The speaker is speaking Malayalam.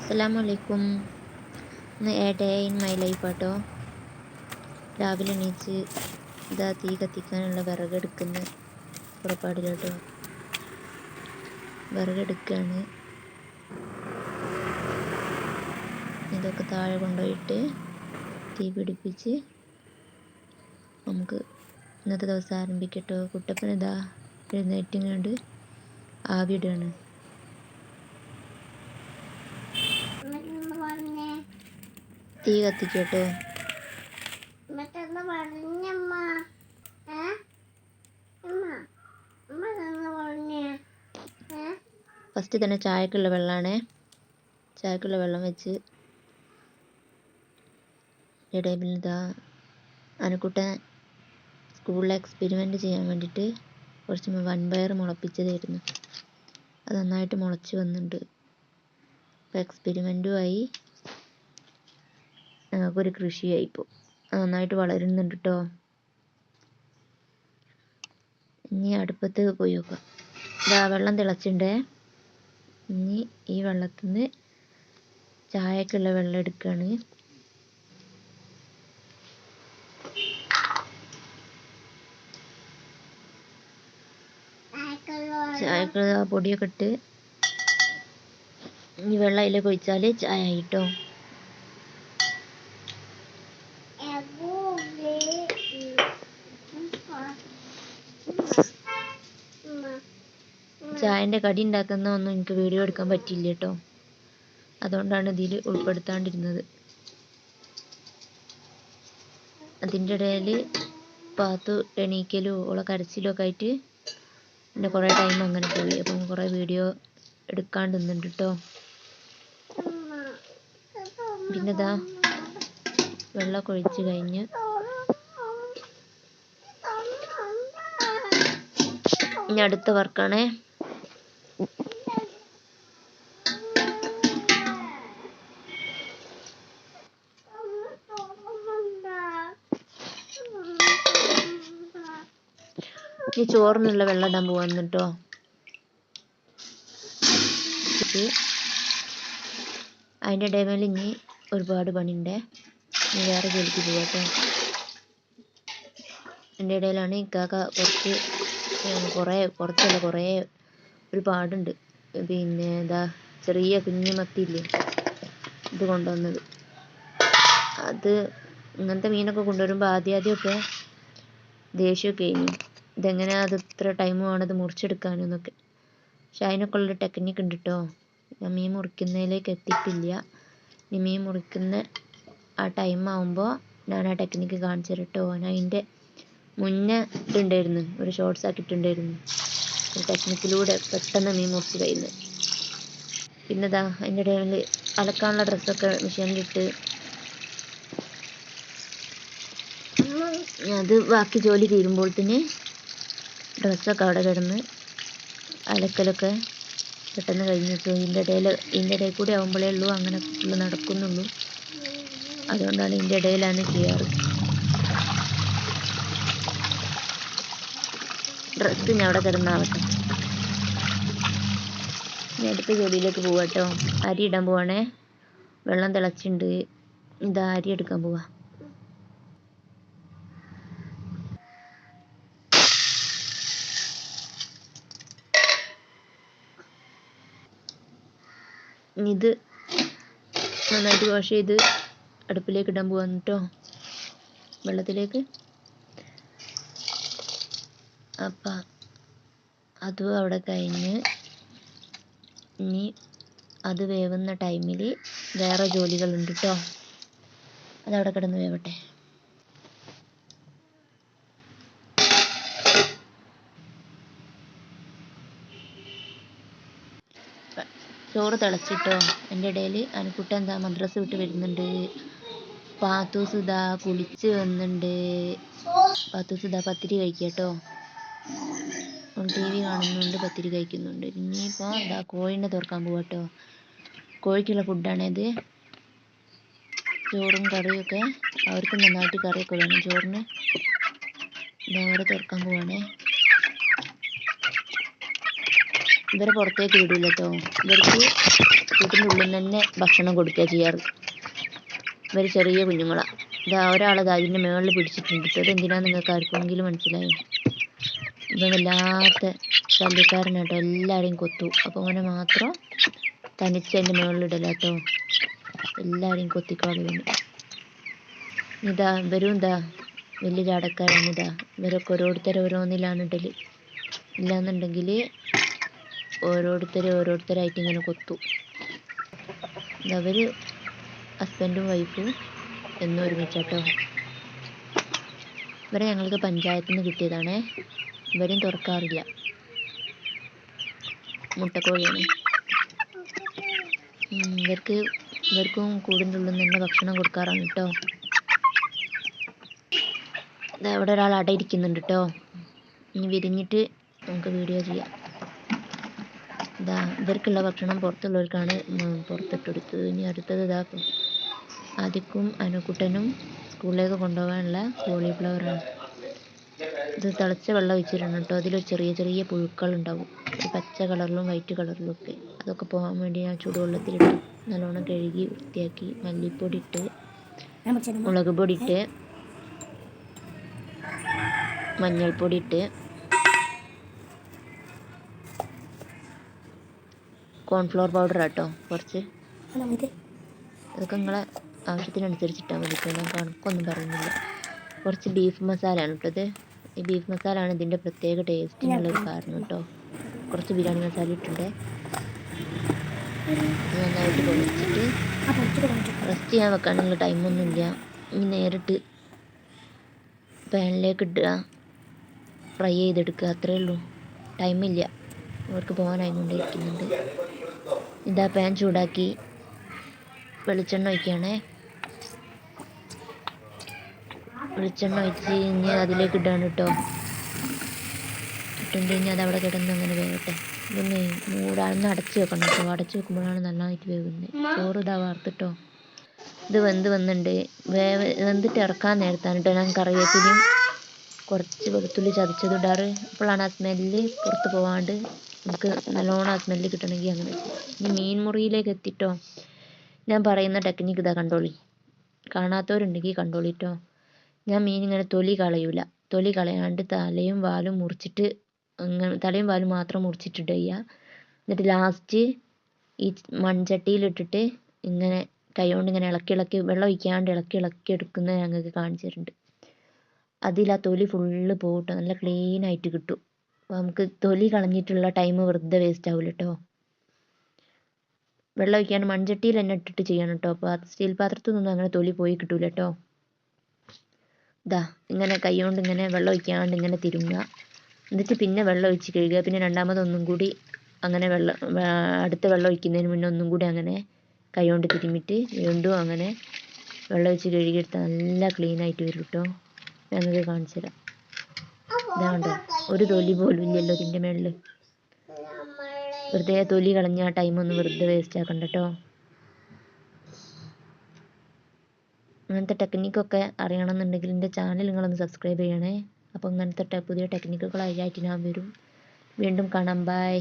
അസ്സലാമലൈക്കും. ഇന്ന് A day in my life ആട്ടോ. രാവിലെ എണീച്ച് ഇതാ തീ കത്തിക്കാനുള്ള വിറകെടുക്കുന്ന പുറപ്പാടിലോട്ടോ. വിറകെടുക്കുകയാണ്. ഇതൊക്കെ താഴെ കൊണ്ടുപോയിട്ട് തീ പിടിപ്പിച്ച് നമുക്ക് ഇന്നത്തെ ദിവസം ആരംഭിക്കട്ടോ. കുട്ടപ്പൻ ഇതാ എഴുന്നേറ്റിങ്ങാണ്ട് ആവിയിടുകയാണ്. തീ കത്തിക്കട്ടോ. ഫസ്റ്റ് തന്നെ ചായക്കുള്ള വെള്ളമാണേ. ചായക്കുള്ള വെള്ളം വെച്ച് ഇടയിൽ ഇതാ അനുക്കുട്ടൻ സ്കൂളിൽ എക്സ്പെരിമെൻ്റ് ചെയ്യാൻ വേണ്ടിയിട്ട് കുറച്ച് വൻപയർ മുളപ്പിച്ചതായിരുന്നു. അത് നന്നായിട്ട് മുളച്ച് വന്നിട്ടുണ്ട്. ഇപ്പോൾ എക്സ്പെരിമെൻറ്റും ആയി, ഞങ്ങൾക്കൊരു കൃഷിയായി. ഇപ്പോൾ നന്നായിട്ട് വളരുന്നുണ്ട് കേട്ടോ. ഇനി അടുപ്പത്ത് പോയി നോക്കാം. ഇതാ വെള്ളം തിളച്ചിട്ടുണ്ടേ. ഇനി ഈ വെള്ളത്തിൽ നിന്ന് ചായക്കുള്ള വെള്ളം എടുക്കുകയാണ്. ചായക്കുള്ള പൊടിയൊക്കെ ഇട്ട് ഈ വെള്ളം അതിലേക്ക് ഒഴിച്ചാൽ ചായ ആയിട്ടോ. ചായൻ്റെ കടി ഉണ്ടാക്കുന്ന ഒന്നും എനിക്ക് വീഡിയോ എടുക്കാൻ പറ്റിയില്ല കേട്ടോ. അതുകൊണ്ടാണ് ഇതിൽ ഉൾപ്പെടുത്താണ്ടിരുന്നത്. അതിൻ്റെ ഇടയിൽ പാത്തു എണീക്കലും ഓളെ കരച്ചിലും ഒക്കെ ആയിട്ട് പിന്നെ കുറേ ടൈം അങ്ങനെ പോയി. അപ്പം കുറേ വീഡിയോ എടുക്കാണ്ടിരുന്നുണ്ട് കേട്ടോ. പിന്നെ ഇതാ വെള്ളമൊക്കെ ഒഴിച്ച് കഴിഞ്ഞ് ഇനി അടുത്ത വർക്കാണേ. ഇനി ചോറിനുള്ള വെള്ളം ഇടാൻ പോവാന്ന് കേട്ടോ. അതിൻ്റെ ഇടയിൽ ഇനി ഒരുപാട് പണിയുണ്ട്. ഇനി വേറെ ജോലിക്ക് പോവാട്ടോ. എൻ്റെ ഇടയിലാണ് ഇക്കാക്ക കുറേ ഒരുപാടുണ്ട്. പിന്നെ ഇതാ ചെറിയ കുഞ്ഞു മത്തിയില്ലേ, ഇത് കൊണ്ടുവന്നത്. അത് ഇങ്ങനത്തെ മീനൊക്കെ കൊണ്ടുവരുമ്പോൾ ആദ്യമൊക്കെ ദേഷ്യമൊക്കെ കഴിഞ്ഞു. ഇതെങ്ങനെയാ അത് ഇത്ര ടൈം വേണത് മുറിച്ചെടുക്കാനെന്നൊക്കെ. പക്ഷെ അതിനൊക്കെ ഉള്ളൊരു ടെക്നിക്ക് ഉണ്ട് കേട്ടോ. ഞാൻ മീൻ മുറിക്കുന്നതിലേക്ക് എത്തിയിട്ടില്ല. ഇനി മീൻ മുറിക്കുന്ന ആ ടൈം ആകുമ്പോൾ ഞാൻ ആ ടെക്നിക്ക് കാണിച്ചു തരാം കേട്ടോ. ഞാൻ അതിൻ്റെ മുന്നേ ഇട്ടുണ്ടായിരുന്നു, ഒരു ഷോർട്സ് ആക്കിയിട്ടുണ്ടായിരുന്നു. ഒരു ടെക്നിക്കിലൂടെ പെട്ടെന്ന് മീൻ മുറിച്ച് കഴിയുന്നത്. പിന്നെ ഇതാ അതിൻ്റെ ഇടയിൽ അലക്കാനുള്ള ഡ്രസ്സൊക്കെ മെഷീനിലിട്ട് അത് ബാക്കി ജോലി തീരുമ്പോഴത്തേന് ഡ്രസ്സൊക്കെ അവിടെ കിടന്ന് അലക്കലൊക്കെ പെട്ടെന്ന് കഴിഞ്ഞു കിട്ടും. ഇതിൻ്റെ ഇടയിൽ കൂടി ആകുമ്പോഴേ ഉള്ളൂ അങ്ങനെ ഫുള്ള് നടക്കുന്നുള്ളൂ. അതുകൊണ്ടാണ് ഇതിൻ്റെ ഇടയിലാണ് ചെയ്യാറ്. ഡ്രസ്സ് ഞാൻ അവിടെ കിടന്നാവട്ടെ. ഇനി അടുത്ത ജോലിയിലേക്ക് പോവാട്ടോ. അരി ഇടാൻ പോവാണേ. വെള്ളം തിളച്ചിട്ടുണ്ട്. ഇതാ അരി എടുക്കാൻ പോവാ. ഇത് നന്നായിട്ട് വാഷ് ചെയ്ത് അടുപ്പിലേക്ക് ഇടാൻ പോവാന്ന് കേട്ടോ, വെള്ളത്തിലേക്ക്. അപ്പം അതും അവിടെ കഴിഞ്ഞ് ഇനി അത് വേവുന്ന ടൈമിൽ വേറെ ജോലികളുണ്ട് കേട്ടോ. അതവിടെ കിടന്ന് വേവട്ടെ. ചോറ് തിളച്ചിട്ടോ. എൻ്റെ ഇടയിൽ അനുക്കുട്ടൻ എന്താ മദ്രസ വിട്ട് വരുന്നുണ്ട്. പാത്തൂസ് ഇതാ കുളിച്ച് വന്നിട്ടുണ്ട്. പാത്തൂസ് ഇതാ പത്തിരി കഴിക്കട്ടോ. TV കാണുന്നുണ്ട്, പത്തിരി കഴിക്കുന്നുണ്ട്. ഇനിയിപ്പോൾ ഇതാ കോഴിനെ തുറക്കാൻ പോവാട്ടോ. കോഴിക്കുള്ള ഫുഡാണിത്. ചോറും കറിയൊക്കെ അവർക്ക് നന്നായിട്ട് കറിയൊക്കെ വേണം ചോറിന്. ഇതവിടെ തുറക്കാൻ പോവാണേ. ഇവരെ പുറത്തേക്ക് വിടില്ല കേട്ടോ. ഇവർക്ക് വീട്ടിൻ്റെ ഉള്ളിൽ നിന്ന് തന്നെ ഭക്ഷണം കൊടുക്കുക ചെയ്യാറ്. ഇവർ ചെറിയ കുഞ്ഞുങ്ങളാണ്. ഇതാ ഒരാളത് അതിൻ്റെ മുകളിൽ പിടിച്ചിട്ടുണ്ട്. അതെന്തിനാന്ന് നിങ്ങൾക്ക് ആർക്കെങ്കിലും മനസ്സിലായോ? ഇവൻ വല്ലാത്ത ശല്യക്കാരനാട്ടോ, എല്ലാവരെയും കൊത്തു. അപ്പോൾ അവനെ മാത്രം തനിച്ച് അതിൻ്റെ മുകളിലിടലാട്ടോ, എല്ലാവരെയും കൊത്തിക്കളയുന്നു. ഇതാ ഇവരും ഇതാ വലിയ ചാടക്കാരാണ്. ഇതാ ഇവരൊക്കെ ഓരോരുത്തരോരോന്നിലാണ് ഇടൽ. ഇല്ലാന്നുണ്ടെങ്കിൽ ഓരോരുത്തരായിട്ട് ഇങ്ങനെ കൊത്തു. ഇതവർ ഹസ്ബൻഡും വൈഫും എന്നും ഒരുമിച്ചാട്ടോ. ഇവരെ ഞങ്ങൾക്ക് പഞ്ചായത്തിൽ നിന്ന് കിട്ടിയതാണേ. ഇവരെയും തുറക്കാറില്ല. മുട്ടക്കോഴിയാണ്. ഇവർക്കും കൂടിൻ്റെ ഉള്ളിൽ നിന്ന് തന്നെ ഭക്ഷണം കൊടുക്കാറാണ് കേട്ടോ. അവിടെ ഒരാൾ അട ഇരിക്കുന്നുണ്ട് കേട്ടോ. ഇനി വിരിഞ്ഞിട്ട് നമുക്ക് വീഡിയോ ചെയ്യാം. ഇതാ ഇവർക്കുള്ള ഭക്ഷണം പുറത്തുള്ളവർക്കാണ് പുറത്തിട്ട് കൊടുത്തത്. ഇനി അടുത്തത് ഇതാ ആദിക്കും അനുക്കുട്ടനും സ്കൂളിലേക്ക് കൊണ്ടുപോകാനുള്ള കോളിഫ്ലവറാണ്. ഇത് തിളച്ച വെള്ളം ഒഴിച്ചിട്ടുണ്ട് കേട്ടോ. അതിലൊരു ചെറിയ ചെറിയ പുഴുക്കളുണ്ടാവും, ഒരു പച്ച കളറിലും വൈറ്റ് കളിലും ഒക്കെ. അതൊക്കെ പോകാൻ വേണ്ടി ഞാൻ ചൂടുവെള്ളത്തിലിട്ട് നല്ലോണം കഴുകി വൃത്തിയാക്കി മല്ലിപ്പൊടി ഇട്ട് മുളക് പൊടി ഇട്ട് മഞ്ഞൾപ്പൊടി ഇട്ട് കോൺഫ്ലവർ പൗഡർ ആട്ടോ കുറച്ച്. അതൊക്കെ നിങ്ങളെ ആവശ്യത്തിനനുസരിച്ചിട്ടാൽ മതി കേട്ടോ. ഞാൻ കണക്കൊന്നും പറയുന്നില്ല. കുറച്ച് ബീഫ് മസാല ആണ് ഇട്ടത്. ഈ ബീഫ് മസാല ആണ് ഇതിൻ്റെ പ്രത്യേക ടേസ്റ്റിനുള്ളൊരു കാരണം കേട്ടോ. കുറച്ച് ബിരിയാണി മസാല ഇട്ടിട്ടുണ്ട്. നന്നായിട്ട് പൊളിച്ചിട്ട് റെസ്റ്റ് ചെയ്യാൻ വെക്കാനുള്ള ടൈമൊന്നുമില്ല. ഇനി നേരിട്ട് പാനിലേക്ക് ഇടുക, ഫ്രൈ ചെയ്തെടുക്കുക, അത്രയേ ഉള്ളൂ. ടൈമില്ല, അവർക്ക് പോകാനായിക്കൊണ്ടിരിക്കുന്നുണ്ട്. ഇതാ പാൻ ചൂടാക്കി വെളിച്ചെണ്ണ ഒഴിക്കുകയാണേ. വെളിച്ചെണ്ണ ഒഴിച്ച് കഴിഞ്ഞ് അതിലേക്ക് ഇടാണ് കേട്ടോ. ഇട്ടുണ്ട് കഴിഞ്ഞാൽ അതവിടെ കിടന്ന് അങ്ങനെ വേകട്ടെ. ഇതൊന്ന് മൂടാന്ന് അടച്ച് വെക്കണം കേട്ടോ. അടച്ച് വെക്കുമ്പോഴാണ് നന്നായിട്ട് വേകുന്നത്. ചോറ് ഇതാ വാർത്തിട്ടോ. ഇത് വെന്ത് വന്നിട്ടുണ്ട്. വെന്തിട്ട് ഇറക്കാൻ നേരത്താണ് കേട്ടോ ഞാൻ കറിവേപ്പിലയും കുറച്ച് വെളുത്തുള്ളി ചതച്ചത് ഇടാറ്. അപ്പോഴാണ് ആ സ്മെല്ല് പുറത്ത് പോവാണ്ട് നമുക്ക് നല്ലോണം ആ സ്മെല്ല് കിട്ടണമെങ്കിൽ അങ്ങനെ. ഇനി മീൻ മുറിയിലേക്ക് എത്തിട്ടോ. ഞാൻ പറയുന്ന ടെക്നിക്ക് ഇതാ കണ്ടോളി. കാണാത്തവരുണ്ടെങ്കിൽ കണ്ടോളിട്ടോ. ഞാൻ മീൻ ഇങ്ങനെ തൊലി കളയൂല. തൊലി കളയാണ്ട് തലയും വാലും മുറിച്ചിട്ട് തലയും വാലും മാത്രം മുറിച്ചിട്ടിട്ട് ചെയ്യുക. എന്നിട്ട് ലാസ്റ്റ് ഈ മൺചട്ടിയിലിട്ടിട്ട് ഇങ്ങനെ കൈകൊണ്ട് ഇങ്ങനെ ഇളക്കി വെള്ളം ഒഴിക്കാണ്ട് ഇളക്കി എടുക്കുന്നത് ഞങ്ങൾക്ക് കാണിച്ചു തരുന്നുണ്ട്. അതിൽ ആ തൊലി ഫുള്ള് പോകട്ടോ, നല്ല ക്ലീൻ ആയിട്ട് കിട്ടും. അപ്പോൾ നമുക്ക് തൊലി കളഞ്ഞിട്ടുള്ള ടൈം വെറുതെ വേസ്റ്റ് ആവില്ല കേട്ടോ. വെള്ളം ഒഴിക്കാണ്ട് മൺചട്ടിയിൽ തന്നെ ഇട്ടിട്ട് ചെയ്യണം കേട്ടോ. അപ്പോൾ സ്റ്റീൽ പാത്രത്തിൽ നിന്നും അങ്ങനെ തൊലി പോയി കിട്ടൂല കേട്ടോ. ഇതാ ഇങ്ങനെ കൈ കൊണ്ട് ഇങ്ങനെ വെള്ളം ഒഴിക്കാണ്ട് ഇങ്ങനെ തിരുമുക. എന്നിട്ട് പിന്നെ വെള്ളം ഒഴിച്ച് കഴുകുക. പിന്നെ രണ്ടാമതൊന്നും കൂടി അങ്ങനെ അടുത്ത വെള്ളം ഒഴിക്കുന്നതിന് മുന്നേ ഒന്നും കൂടി അങ്ങനെ കൈ കൊണ്ട് തിരുമ്മിട്ട് വീണ്ടും അങ്ങനെ വെള്ളം ഒഴിച്ച് കഴുകിയെടുത്താൽ നല്ല ക്ലീൻ ആയിട്ട് വരും കേട്ടോ. ഞങ്ങൾക്ക് കാണിച്ചു തരാം. ഇതാണ്ടോ, ഒരു തൊലി പോലും ഇല്ലല്ലോ ഇതിൻ്റെ മേളിൽ. വെറുതെ തൊലി കളഞ്ഞ ആ ടൈമൊന്നും വെറുതെ വേസ്റ്റ് ആക്കണ്ട കേട്ടോ. അങ്ങനത്തെ ടെക്നിക്കൊക്കെ അറിയണമെന്നുണ്ടെങ്കിൽ എൻ്റെ ചാനൽ നിങ്ങളൊന്ന് സബ്സ്ക്രൈബ് ചെയ്യണേ. അപ്പോൾ ഇങ്ങനത്തെ പുതിയ ടെക്നിക്കുകളായിട്ട് ഞാൻ വരും. വീണ്ടും കാണാം. ബൈ.